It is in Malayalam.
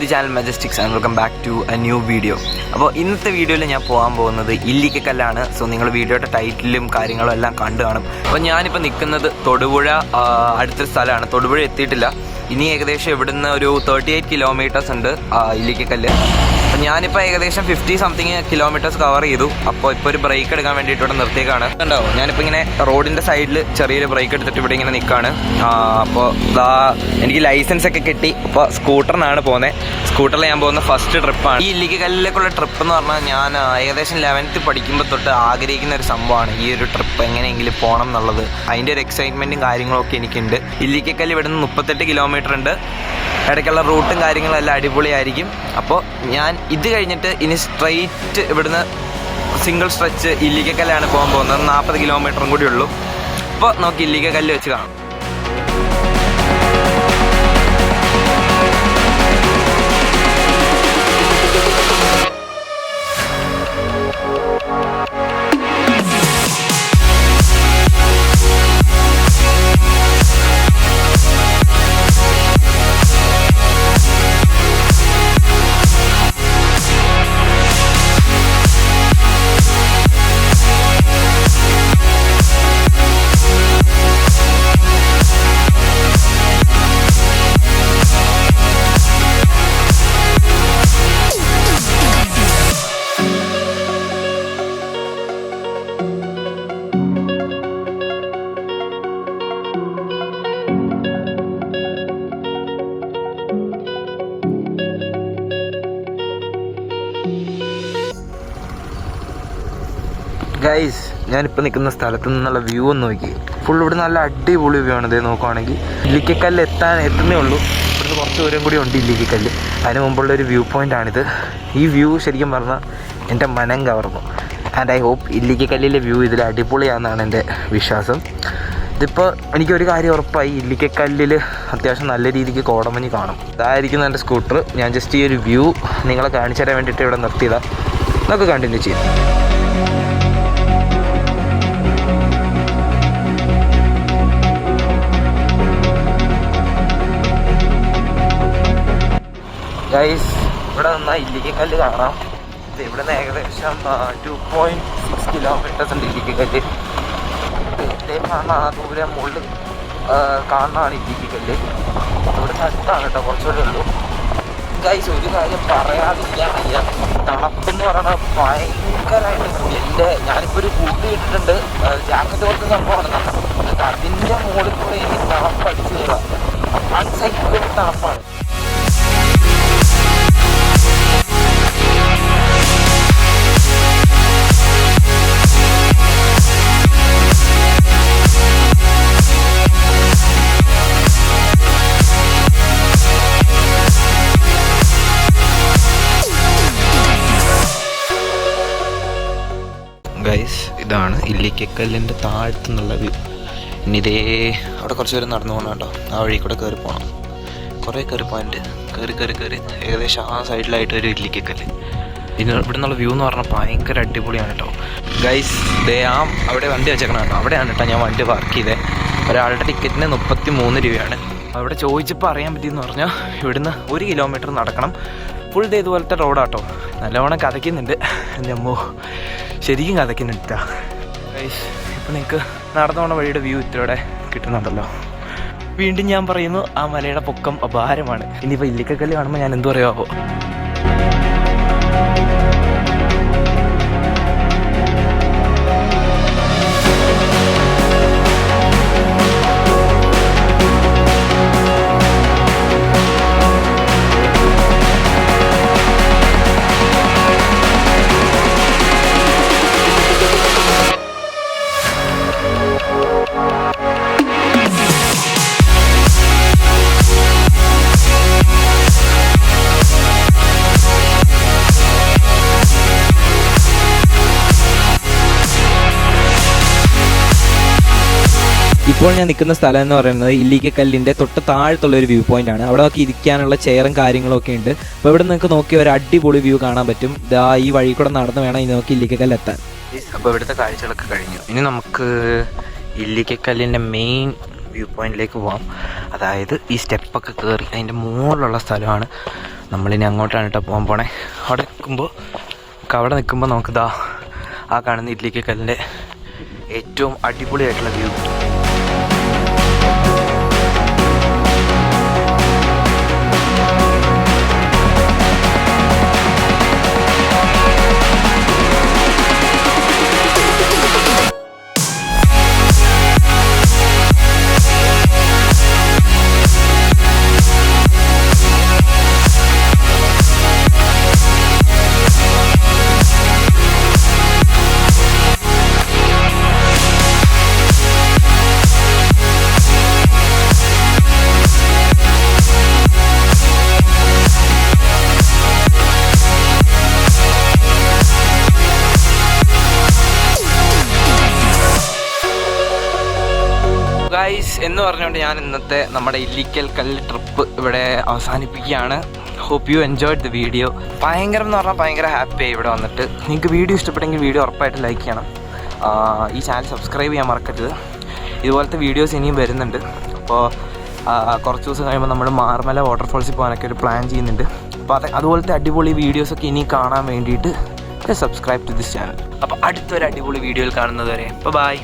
the channel Majestix and welcome back to a new video. അപ്പോൾ ഇന്നത്തെ വീഡിയോയിൽ ഞാൻ പോകാൻ പോകുന്നത് ഇല്ലിക്കല്ലാണ്. സോ നിങ്ങൾ വീഡിയോയുടെ ടൈറ്റിലും കാര്യങ്ങളും എല്ലാം കണ്ടു കാണും. അപ്പോൾ ഞാനിപ്പോൾ നിൽക്കുന്നത് തൊടുപുഴ അടുത്തൊരു സ്ഥലമാണ്. തൊടുപുഴ എത്തിയിട്ടില്ല. ഇനി ഏകദേശം ഇവിടുന്ന് ഒരു 38 കിലോമീറ്റേഴ്സ് ഉണ്ട് ഇല്ലിക്കല്ല്. അപ്പോൾ ഞാനിപ്പോൾ ഏകദേശം 50 സംതിങ് കിലോമീറ്റേഴ്സ് കവർ ചെയ്തു. അപ്പോൾ ഇപ്പോൾ ഒരു ബ്രേക്ക് എടുക്കാൻ വേണ്ടിയിട്ട് ഇവിടെ നിർത്തിയേക്കാണ്. ഉണ്ടാവും ഞാനിപ്പോൾ ഇങ്ങനെ റോഡിൻ്റെ സൈഡിൽ ചെറിയൊരു ബ്രേക്ക് എടുത്തിട്ട് ഇവിടെ ഇങ്ങനെ നിൽക്കുകയാണ്. അപ്പോൾ എനിക്ക് ലൈസൻസ് ഒക്കെ കിട്ടി. അപ്പോൾ സ്കൂട്ടറിനാണ് പോകുന്നത്. സ്കൂട്ടറിൽ ഞാൻ പോകുന്ന ഫസ്റ്റ് ട്രിപ്പാണ്. ഈ ഇല്ലിക്കല്ലിലേക്കുള്ള ട്രിപ്പ് എന്ന് പറഞ്ഞാൽ ഞാൻ ഏകദേശം 11th പഠിക്കുമ്പോൾ തൊട്ട് ആഗ്രഹിക്കുന്ന ഒരു സംഭവമാണ് ഈ ഒരു ട്രിപ്പ് എങ്ങനെയെങ്കിലും പോകണം എന്നുള്ളത്. അതിൻ്റെ ഒരു എക്സൈറ്റ്മെൻറ്റും കാര്യങ്ങളൊക്കെ എനിക്കുണ്ട്. ഇല്ലിക്കല്ല് ഇവിടുന്ന് 38 കിലോമീറ്റർ ഉണ്ട്. ഇടയ്ക്കുള്ള റൂട്ടും കാര്യങ്ങളും എല്ലാം അടിപൊളിയായിരിക്കും. അപ്പോൾ ഞാൻ ഇത് കഴിഞ്ഞിട്ട് ഇനി സ്ട്രെയിറ്റ് ഇവിടുന്ന് സിംഗിൾ സ്ട്രെച്ച് ഇല്ലിക്കല്ലാണ് പോകാൻ പോകുന്നത്. 40 കിലോമീറ്ററും കൂടി ഉള്ളൂ. അപ്പോൾ നമുക്ക് ഇല്ലിക്കല്ല് വെച്ച് കാണാം. ഗൈസ്, ഞാനിപ്പോൾ നിൽക്കുന്ന സ്ഥലത്ത് നിന്നുള്ള വ്യൂ ഒന്ന് നോക്കി. ഫുൾ ഇവിടെ നല്ല അടിപൊളി വ്യൂ ആണ്. ഇതേ നോക്കുവാണെങ്കിൽ ഇല്ലിക്കല്ല് എത്തുന്നേ ഉള്ളൂ. ഇവിടുന്ന് കുറച്ച് ദൂരം കൂടി ഉണ്ട് ഇല്ലിക്കല്ല്. അതിന് മുമ്പുള്ള ഒരു വ്യൂ പോയിൻ്റാണിത്. ഈ വ്യൂ ശരിക്കും പറഞ്ഞാൽ എൻ്റെ മനം കവർന്നു. ആൻഡ് ഐ ഹോപ്പ് ഇല്ലിക്കല്ലിലെ വ്യൂ ഇതിൽ അടിപൊളിയാണെന്നാണ് എൻ്റെ വിശ്വാസം. ഇതിപ്പോൾ എനിക്കൊരു കാര്യം ഉറപ്പായി, ഇല്ലിക്കല്ലിൽ അത്യാവശ്യം നല്ല രീതിക്ക് കോടമഞ്ഞ് കാണും. ഇതായിരിക്കും എൻ്റെ സ്കൂട്ടർ. ഞാൻ ജസ്റ്റ് ഈ ഒരു വ്യൂ നിങ്ങളെ കാണിച്ചു തരാൻ വേണ്ടിയിട്ട് ഇവിടെ നിർത്തിയതാണ്. നമുക്ക് കണ്ടിന്യൂ ചെയ്യാം. ഗൈസ്, ഇവിടെ നിന്നാൽ ഇല്ലിക്കല്ല് കാണാം. ഇവിടെ നിന്ന് ഏകദേശം 2.6 കിലോമീറ്റേഴ്സ് ഉണ്ട് ഇല്ലിക്കല്ല്. കാണാൻ ആ ദൂരം മുകളിൽ കാണാനാണ് ഇല്ലിക്കല്ല്. ഇവിടെ അടുത്താണ് കേട്ടോ, കുറച്ചുകൂടെ ഉള്ളൂ. ഗൈസ്, ഒരു കാര്യം പറയാതിരിക്കാൻ വയ്യ. തണുപ്പെന്ന് പറയുന്നത് ഭയങ്കരമായിട്ട് കൂടി. ഞാനിപ്പോൾ ഒരു കൂട്ടി ഇട്ടിട്ടുണ്ട്. ജാക്കറ്റ് പോലത്തെ സംഭവമാണ്. അതിൻ്റെ മുകളിൽ കൂടെ എനിക്ക് തണുപ്പ് അടിച്ചു കയറാം. അൺസൈക്കിൾ തണുപ്പാണ്. ഗൈസ്, ഇതാണ് ഇല്ലിക്കല്ലിൻ്റെ താഴത്തുനിന്നുള്ള വ്യൂ. ഇനി ഇതേ അവിടെ കുറച്ച് പേര് നടന്നു പോകണം കേട്ടോ. ആ വഴി കൂടെ കയറി പോകണം. കുറേ കയറി പോയിൻ്റ് കയറി ഏകദേശം ആ സൈഡിലായിട്ട് ഒരു ഇല്ലിക്കല്ല്. പിന്നെ ഇവിടെ നിന്നുള്ള വ്യൂ എന്ന് പറഞ്ഞാൽ ഭയങ്കര അടിപൊളിയാണ് കേട്ടോ. ഗൈസ്, അവിടെ വണ്ടി വെച്ചേക്കണം കേട്ടോ. അവിടെയാണ് കേട്ടോ ഞാൻ വണ്ടി പാർക്ക് ചെയ്തത്. ഒരാളുടെ ടിക്കറ്റിന് 33 രൂപയാണ്. അവിടെ ചോദിച്ചപ്പോൾ അറിയാൻ പറ്റിയെന്ന് പറഞ്ഞാൽ ഇവിടുന്ന് 1 കിലോമീറ്റർ നടക്കണം. ഫുൾ ഡേ ഇതുപോലത്തെ റോഡാട്ടോ. നല്ലവണ്ണം കഥയ്ക്കുന്നുണ്ട്. എൻ്റെ അമ്മോ, ശരിക്കും കഥയ്ക്കുന്നുണ്ട്. ഗൈസ്, ഇപ്പം നിങ്ങൾക്ക് നടന്നു പോണ വഴിയുടെ വ്യൂ ഇത്രയോടെ കിട്ടുന്നുണ്ടല്ലോ. വീണ്ടും ഞാൻ പറയുന്നു, ആ മലയുടെ പൊക്കം അപാരമാണ്. ഇനിയിപ്പോൾ ഇല്ലിക്കല്ല് കാണുമ്പോൾ ഞാൻ എന്തു പറയുമോ. ഇപ്പോൾ ഞാൻ നിൽക്കുന്ന സ്ഥലം എന്ന് പറയുന്നത് ഇല്ലിക്കല്ലിൻ്റെ തൊട്ട് താഴത്തുള്ള ഒരു വ്യൂ പോയിന്റ് ആണ്. അവിടെ നോക്കി ഇരിക്കാനുള്ള ചെയറും കാര്യങ്ങളൊക്കെ ഉണ്ട്. അപ്പോൾ ഇവിടെ നിങ്ങൾക്ക് നോക്കി ഒരു അടിപൊളി വ്യൂ കാണാൻ പറ്റും. ഈ വഴി കൂടെ നടന്ന് വേണം ഇനി നോക്കി ഇല്ലിക്കല്ല് എത്താൻ. അപ്പോൾ ഇവിടുത്തെ കാഴ്ചകളൊക്കെ കഴിഞ്ഞു. ഇനി നമുക്ക് ഇല്ലിക്കല്ലിൻ്റെ മെയിൻ വ്യൂ പോയിന്റിലേക്ക് പോകാം. അതായത് ഈ സ്റ്റെപ്പൊക്കെ കയറി അതിൻ്റെ മുകളിലുള്ള സ്ഥലമാണ്. നമ്മളിനി അങ്ങോട്ടാണ് കേട്ടോ പോകാൻ പോണേ. അവിടെ നിൽക്കുമ്പോൾ നമുക്കിതാ ആ കാണുന്ന ഇല്ലിക്കക്കല്ലിൻ്റെ ഏറ്റവും അടിപൊളിയായിട്ടുള്ള വ്യൂ. ഗൈസ് എന്ന് പറഞ്ഞുകൊണ്ട് ഞാൻ ഇന്നത്തെ നമ്മുടെ ഇല്ലിക്കൽ കല്ല് ട്രിപ്പ് ഇവിടെ അവസാനിപ്പിക്കുകയാണ്. Hope you enjoyed the video. ഭയങ്കരം എന്ന് പറഞ്ഞാൽ ഭയങ്കര ഹാപ്പിയായി ഇവിടെ വന്നിട്ട്. നിങ്ങൾക്ക് വീഡിയോ ഇഷ്ടപ്പെട്ടെങ്കിൽ വീഡിയോ ഉറപ്പായിട്ട് ലൈക്ക് ചെയ്യണം. ഈ ചാനൽ സബ്സ്ക്രൈബ് ചെയ്യാൻ മറക്കരുത്. ഇതുപോലത്തെ വീഡിയോസ് ഇനിയും വരുന്നുണ്ട്. അപ്പോൾ കുറച്ച് ദിവസം കഴിയുമ്പോൾ നമ്മൾ മാർമല വാട്ടർഫോൾസിൽ പോകാനൊക്കെ ഒരു പ്ലാൻ ചെയ്യുന്നുണ്ട്. അപ്പോൾ അതുപോലത്തെ അടിപൊളി വീഡിയോസൊക്കെ ഇനി കാണാൻ വേണ്ടിയിട്ട് സബ്സ്ക്രൈബ് ടു ദിസ് ചാനൽ. അപ്പോൾ അടുത്തൊരു അടിപൊളി വീഡിയോയിൽ കാണുന്നത് വരെ ബൈ.